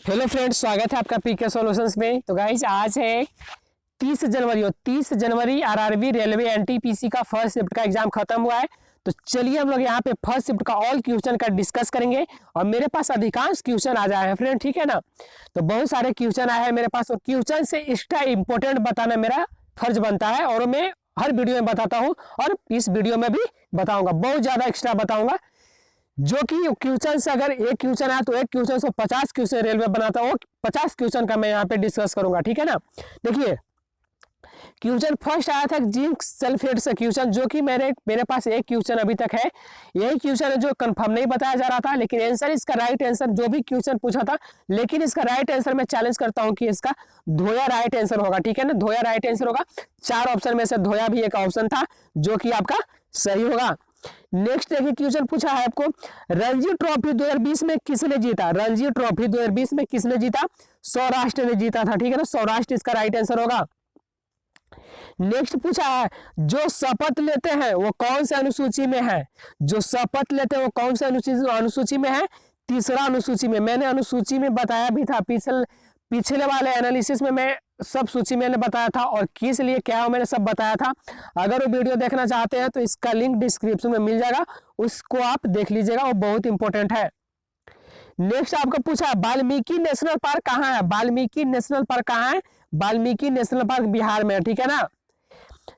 Hello friends, स्वागत है आपका पीके सॉल्यूशंस में। तो गाइज आज है 30 जनवरी और 30 जनवरी आरआरबी रेलवे एनटीपीसी का फर्स्ट शिफ्ट का एग्जाम खत्म हुआ है। तो चलिए हम लोग यहाँ पे फर्स्ट शिफ्ट का ऑल क्वेश्चन का डिस्कस करेंगे और मेरे पास अधिकांश क्वेश्चन आ जाए हैं फ्रेंड, ठीक है ना। तो बहुत सारे क्वेश्चन आए हैं मेरे पास और क्वेश्चन से एक्स्ट्रा इंपॉर्टेंट बताना मेरा फर्ज बनता है और मैं हर वीडियो में बताता हूँ और इस वीडियो में भी बताऊंगा, बहुत ज्यादा एक्स्ट्रा बताऊंगा। जो कि क्वेश्चन से अगर एक क्वेश्चन आया तो एक क्वेश्चन से 50 क्वेश्चन रेलवे बनाता हूँ, 50 क्वेश्चन का मैं यहाँ पे डिस्कस करूंगा, ठीक है ना। देखिए क्वेश्चन फर्स्ट आया था जिंक सल्फेट से क्वेश्चन, जो कि मेरे पास एक क्वेश्चन अभी तक है। यही क्वेश्चन है जो कंफर्म नहीं बताया जा रहा था, लेकिन आंसर इसका राइट आंसर जो भी क्वेश्चन पूछा था, लेकिन इसका राइट आंसर मैं चैलेंज करता हूँ कि इसका धोया राइट आंसर होगा, ठीक है ना। धोया राइट आंसर होगा। 4 ऑप्शन में से धोया भी एक ऑप्शन था जो कि आपका सही होगा। नेक्स्ट देखिए क्वेश्चन पूछा है आपको, रणजी ट्रॉफी 2020 में किसने जीता। रणजी ट्रॉफी 2020 में किसने जीता। सौराष्ट्र ने जीता था, ठीक है ना। सौराष्ट्र इसका राइट आंसर होगा। नेक्स्ट पूछा है, जो शपथ लेते हैं वो कौन से अनुसूची में है। जो शपथ लेते हैं वो कौन से अनुसूची में है। तीसरा अनुसूची में। मैंने अनुसूची में बताया भी था, पिछले वाले एनालिसिस में मैं सब सूची मैंने बताया था और किस लिए क्या हो मैंने सब बताया था। अगर वो वीडियो देखना चाहते हैं तो इसका लिंक डिस्क्रिप्शन में मिल जाएगा, उसको आप देख लीजिएगा, वो बहुत इंपॉर्टेंट है। नेक्स्ट आपको पूछा वाल्मीकि नेशनल पार्क कहाँ है। वाल्मीकि नेशनल पार्क कहाँ है। वाल्मीकि नेशनल पार्क बिहार में है, ठीक है ना।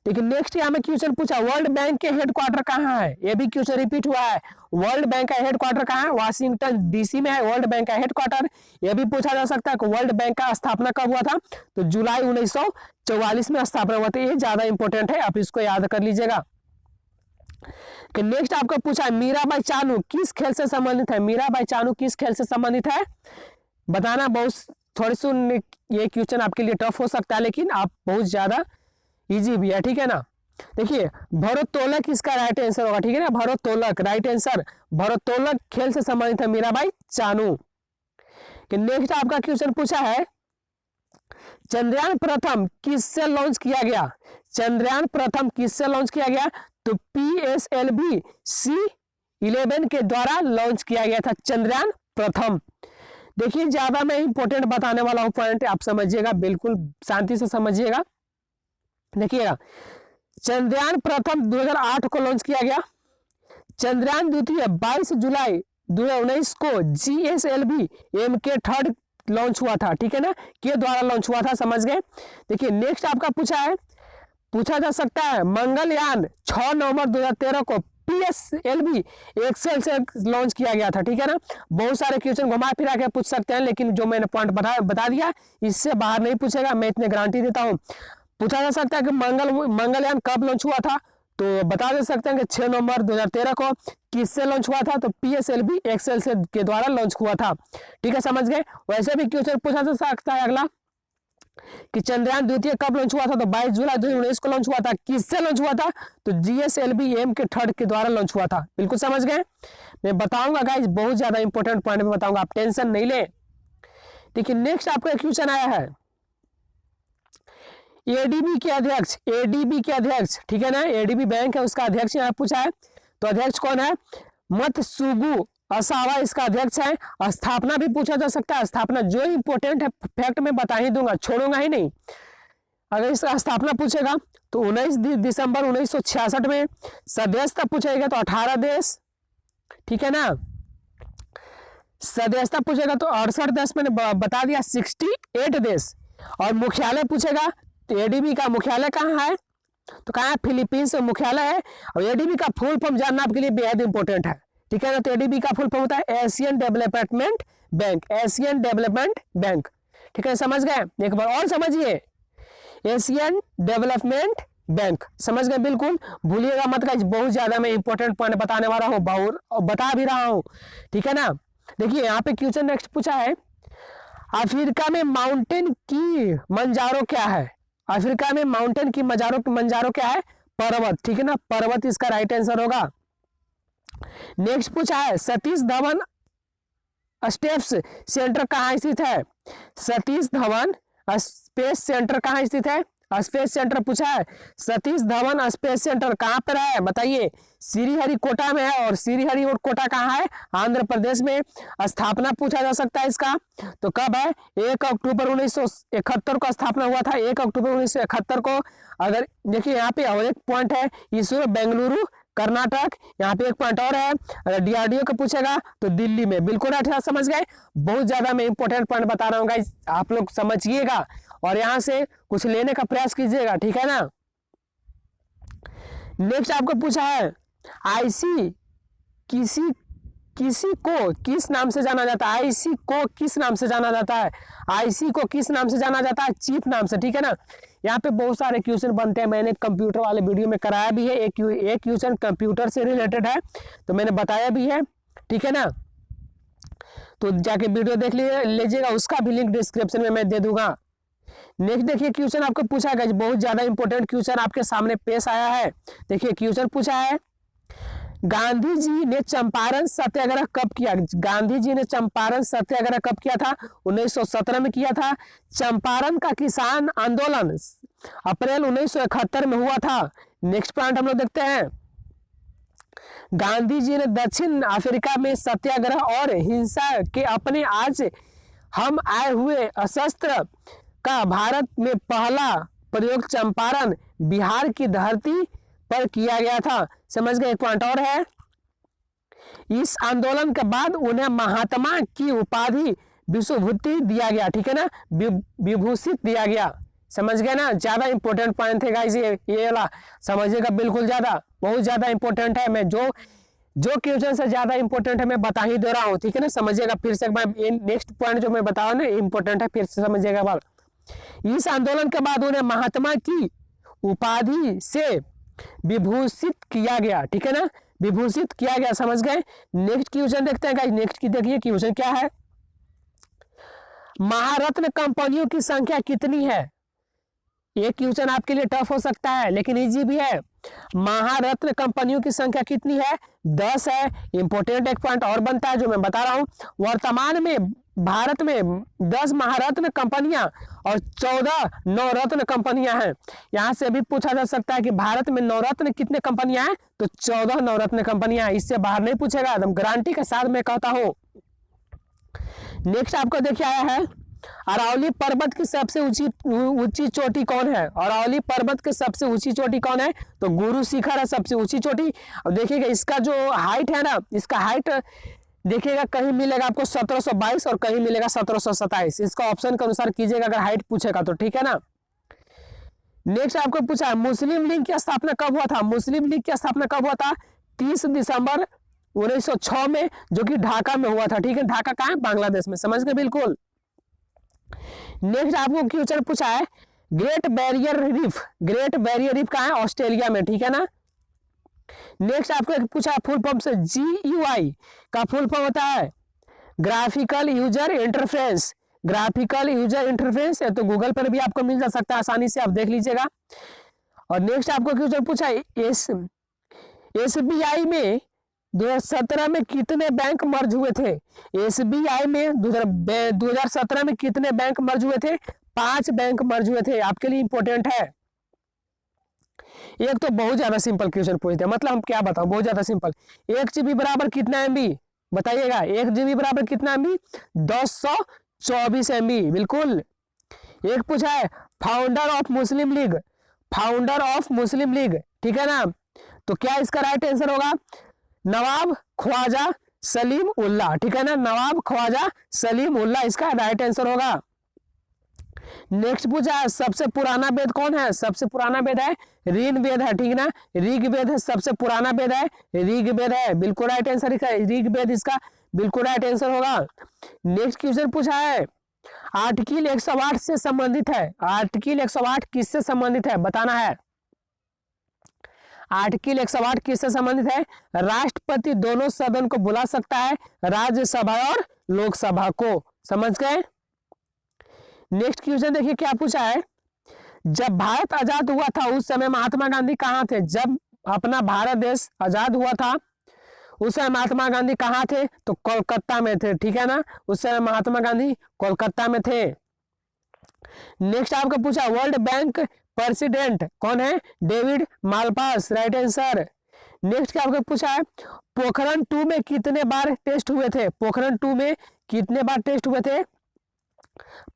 लेकिन नेक्स्ट यहाँ में क्वेश्चन पूछा वर्ल्ड बैंक के हेडक्वार्टर कहाँ है। ये भी क्वेश्चन रिपीट हुआ है। वर्ल्ड बैंक का हेडक्वार्टर कहाँ है। वाशिंगटन डीसी में है वर्ल्ड बैंक का हेडक्वार्टर। यह भी पूछा जा सकता है कि वर्ल्ड बैंक का स्थापना कब हुआ था, तो जुलाई 1944 में स्थापना हुआ था। ये ज्यादा इंपॉर्टेंट है, आप इसको याद कर लीजिएगा। नेक्स्ट आपको पूछा है मीराबाई चानू किस खेल से संबंधित है। मीराबाई चानू किस खेल से संबंधित है बताना। बहुत थोड़ी सी ये क्वेश्चन आपके लिए टफ हो सकता है, लेकिन आप बहुत ज्यादा इजी भी है, ठीक है ना। देखिए भारोत्तोलक इसका राइट आंसर होगा, ठीक है ना। भारोत्तोलक राइट आंसर। भारोत्तोलक खेल से संबंधित है मीराबाई चानू। नेक्स्ट आपका क्वेश्चन पूछा है चंद्रयान प्रथम किससे लॉन्च किया गया। चंद्रयान प्रथम किससे लॉन्च किया गया, तो PSLV C11 के द्वारा लॉन्च किया गया था चंद्रयान प्रथम। देखिए ज्यादा मैं इंपॉर्टेंट बताने वाला हूं पॉइंट, आप समझिएगा, बिल्कुल शांति से समझिएगा। देखिएगा चंद्रयान प्रथम 2008 को लॉन्च किया गया। चंद्रयान द्वितीय 22 जुलाई 2019 को GSLV MK3 लॉन्च हुआ था, ठीक है ना, के द्वारा लॉन्च हुआ था, समझ गए। देखिए नेक्स्ट आपका पूछा जा सकता है मंगलयान 6 नवंबर 2013 को PSLV एक्सेल से लॉन्च किया गया था, ठीक है ना। बहुत सारे क्वेश्चन घुमा फिरा के पूछ सकते हैं, लेकिन जो मैंने पॉइंट बता दिया इससे बाहर नहीं पूछेगा, मैं इतने गारंटी देता हूं। पूछा जा सकता है कि मंगलयान कब लॉन्च हुआ था, तो बता दे सकते हैं कि 6 नवंबर 2013 को। किससे लॉन्च हुआ था, तो PSLV एक्सेल से के द्वारा लॉन्च हुआ था, ठीक है, समझ गए। वैसे भी क्वेश्चन पूछा जा सकता है अगला कि चंद्रयान द्वितीय कब लॉन्च हुआ था, तो 22 जुलाई 2019 को लॉन्च हुआ था। किससे लॉन्च हुआ था, तो GSLV MK3 के द्वारा लॉन्च हुआ था, बिल्कुल समझ गए। मैं बताऊंगा गाइज, बहुत ज्यादा इंपॉर्टेंट पॉइंट में बताऊंगा, आप टेंशन नहीं ले। देखिए नेक्स्ट आपको एक क्वेश्चन आया है ADB के अध्यक्ष, ADB के अध्यक्ष, ठीक है ना, ADB बैंक है उसका अध्यक्ष यहाँ पूछा है, तो अध्यक्ष कौन है, मतसुगु असावा इसका अध्यक्ष है। स्थापना भी पूछा जा सकता है। स्थापना जो इंपॉर्टेंट है फैक्ट में बता ही दूंगा, छोड़ूंगा ही नहीं। अगर इसका स्थापना पूछेगा तो 19 दिसंबर 1966 में। सदस्यता पूछेगा तो 18 देश, ठीक है ना। सदस्यता पूछेगा तो 68 देश, मैंने बता दिया 68 देश। और मुख्यालय पूछेगा तो ADB का मुख्यालय कहाँ है, तो कहाँ है, फिलीपींस में मुख्यालय है। और ADB का फुल फॉर्म जानना आपके लिए बेहद इंपॉर्टेंट है, ठीक है ना। तो ADB का फुल फॉर्म होता है Asian development bank, Asian development bank, ठीक है, समझ गए। एक बार और समझिए, एशियन डेवलपमेंट बैंक, समझ गए, बिल्कुल भूलिएगा मत गाइस, बहुत ज्यादा मैं इंपॉर्टेंट पॉइंट बताने वाला हूँ और बता भी रहा हूँ, ठीक है ना। देखिए यहाँ पे क्वेश्चन नेक्स्ट पूछा है अफ्रीका में माउंटेन की मंजारो क्या है। अफ्रीका में माउंटेन की मंजारो क्या है, पर्वत, ठीक है ना, पर्वत इसका राइट आंसर होगा। नेक्स्ट पूछा है सतीश धवन स्पेस सेंटर कहाँ स्थित है। सतीश धवन स्पेस सेंटर कहाँ स्थित है, स्पेस सेंटर पूछा है। सतीश धवन स्पेस सेंटर कहाँ पर है बताइए? श्रीहरिकोटा में है। और श्रीहरिकोटा कहाँ है? आंध्र प्रदेश में। स्थापना पूछा जा सकता है इसका, तो कब है? 1 अक्टूबर 1971 को स्थापना हुआ था, 1 अक्टूबर 1971 को। अगर देखिए यहाँ पे और एक पॉइंट है, इसरो बेंगलुरु कर्नाटक, यहाँ पे एक पॉइंट और है। अगर डीआरडीओ का पूछेगा तो दिल्ली में। बिल्कुल अच्छा समझ गए। बहुत ज्यादा मैं इंपॉर्टेंट पॉइंट बता रहा हूँ गाइस, आप लोग समझिएगा और यहाँ से कुछ लेने का प्रयास कीजिएगा, ठीक है ना। नेक्स्ट आपको पूछा है आईसी किसी को किस नाम से जाना जाता है? आईसी को किस नाम से जाना जाता है? आईसी को किस नाम से जाना जाता है? चीफ नाम से, ठीक है ना। यहाँ पे बहुत सारे क्वेश्चन बनते हैं, मैंने कंप्यूटर वाले वीडियो में कराया भी है। एक क्वेश्चन कंप्यूटर से रिलेटेड है तो मैंने बताया भी है, ठीक है ना। तो जाके वीडियो देख लीजिएगा, उसका भी लिंक डिस्क्रिप्शन में मैं दे दूंगा। नेक्स्ट देखिए क्वेश्चन आपको पूछा गया, बहुत ज्यादा इंपॉर्टेंट क्वेश्चन आपके सामने पेश आया है। देखिए क्वेश्चन पूछा है, गांधी जी ने चंपारण सत्याग्रह कब किया? गांधी जी ने चंपारण सत्याग्रह कब किया था? 1917 में किया था। चंपारण का किसान आंदोलन अप्रैल 1971 में हुआ था। नेक्स्ट पॉइंट हम लोग देखते हैं, गांधी जी ने दक्षिण अफ्रीका में सत्याग्रह और हिंसा के अपने आज हम आए हुए अशस्त्र का भारत में पहला प्रयोग चंपारण बिहार की धरती पर किया गया था। समझ गए। एक पॉइंट और है, इस आंदोलन के बाद उन्हें महात्मा की उपाधि विश्वभूति दिया गया, ठीक है ना, विभूषित दिया गया। समझ गए ना। ज्यादा इंपॉर्टेंट पॉइंट थे गाइस, ये वाला समझिएगा, बिल्कुल ज्यादा, बहुत ज्यादा इंपॉर्टेंट है। मैं जो क्वेश्चन से ज्यादा इंपॉर्टेंट है मैं बता ही दे रहा हूँ, ठीक है ना। समझिएगा फिर से एक बार, नेक्स्ट पॉइंट जो मैं बताऊँ ना इंपॉर्टेंट है, फिर से समझिएगा बात। इस आंदोलन के बाद उन्हें महात्मा की उपाधि से विभूषित किया गया, ठीक है ना, विभूषित किया गया। समझ गए। नेक्स्ट क्वेश्चन देखते हैं गाइस। नेक्स्ट की देखिए क्वेश्चन क्या है, महारत्न कंपनियों की संख्या कितनी है? ये क्वेश्चन आपके लिए टफ हो सकता है लेकिन इजी भी है। महारत्न कंपनियों की संख्या कितनी है? 10 है। इंपॉर्टेंट एक पॉइंट और बनता है जो मैं बता रहा हूं, वर्तमान में भारत में 10 महारत्न कंपनियां और 14 नवरत्न कंपनियां हैं। यहां से भी पूछा जा सकता है कि भारत में नवरत्न कितने कंपनियां हैं, तो 14 नवरत्न कंपनियां हैं। इससे बाहर नहीं पूछेगा, एकदम गारंटी के साथ मैं कहता हूं। नेक्स्ट आपको देखिए आया है, अरावली पर्वत की सबसे ऊंची चोटी कौन है? अरावली पर्वत की सबसे ऊंची चोटी कौन है? तो गुरु शिखर है सबसे ऊंची चोटी। अब देखिएगा इसका जो हाइट है ना, इसका हाइट देखिएगा कहीं मिलेगा आपको 1722 और कहीं मिलेगा 1727। इसका ऑप्शन के अनुसार कीजिएगा अगर हाइट पूछेगा तो, ठीक है ना। नेक्स्ट आपको पूछा है, मुस्लिम लीग की स्थापना कब हुआ था? मुस्लिम लीग की स्थापना कब हुआ था? 30 दिसंबर 1906 में, जो कि ढाका में हुआ था, ठीक है। ढाका कहाँ है? बांग्लादेश में। समझ गए बिल्कुल। नेक्स्ट आपको क्वेश्चन पूछा है, ग्रेट बैरियर रीफ कहाँ है? ऑस्ट्रेलिया में, ठीक है ना। नेक्स्ट आपको पूछा फुल फॉर्म से, GUI का फुल फॉर्म होता है graphical user interface. Graphical user interface है तो गूगल पर भी आपको मिल जा सकता है, आसानी से आप देख लीजिएगा। और नेक्स्ट आपको क्वेश्चन पूछा है, SBI में 2017 में कितने बैंक मर्ज हुए थे? SBI में 2017 में कितने बैंक मर्ज हुए थे? 5 बैंक मर्ज हुए थे। आपके लिए इंपॉर्टेंट है। एक तो बहुत ज्यादा सिंपल क्वेश्चन पूछते हैं, मतलब हम क्या बताओ, बहुत ज्यादा सिंपल। 1 GB बराबर कितना MB बताइएगा? 1 GB बराबर कितना MB? 1024 MB। बिल्कुल। एक पूछा है, फाउंडर ऑफ मुस्लिम लीग, ठीक है ना। तो क्या इसका राइट आंसर होगा? नवाब ख्वाजा सलीम उल्लाह, ठीक है ना। नवाब ख्वाजा सलीम उल्लाह इसका राइट आंसर होगा। नेक्स्ट पूछा है, सबसे पुराना वेद कौन है? सबसे पुराना वेद है ऋण वेद है, ठीक ना। ऋग वेद है सबसे पुराना वेद है, ऋग वेद है। बिल्कुल राइट आंसर ऋग वेद इसका बिल्कुल राइट आंसर होगा। नेक्स्ट क्वेश्चन पूछा है, आर्टिकल 108 से संबंधित है। आर्टिकल 108 किससे संबंधित है बताना है। आर्टिकल 108 किससे संबंधित है? राष्ट्रपति दोनों सदन को बुला सकता है, राज्यसभा और लोकसभा को। समझ गए। नेक्स्ट क्वेश्चन देखिए क्या पूछा है, जब भारत आजाद हुआ था उस समय महात्मा गांधी कहाँ थे? जब अपना भारत देश आजाद हुआ था उस समय महात्मा गांधी कहाँ थे? तो कोलकाता में थे, ठीक है ना। उस समय महात्मा गांधी कोलकाता में थे। नेक्स्ट आपको पूछा, वर्ल्ड बैंक प्रेसिडेंट कौन है? David Malpass, right answer. Next क्या आपको पूछा है, पोखरण 2 में कितने बार टेस्ट हुए थे? पोखरण 2 में कितने बार टेस्ट हुए थे?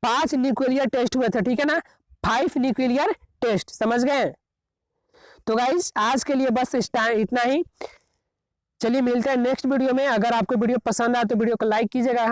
5 न्यूक्लियर टेस्ट हुए थे, ठीक है ना, 5 न्यूक्लियर टेस्ट, समझ गए? तो गाइस आज के लिए बस इतना ही। चलिए मिलते हैं नेक्स्ट वीडियो में। अगर आपको वीडियो पसंद आए तो वीडियो को लाइक कीजिएगा।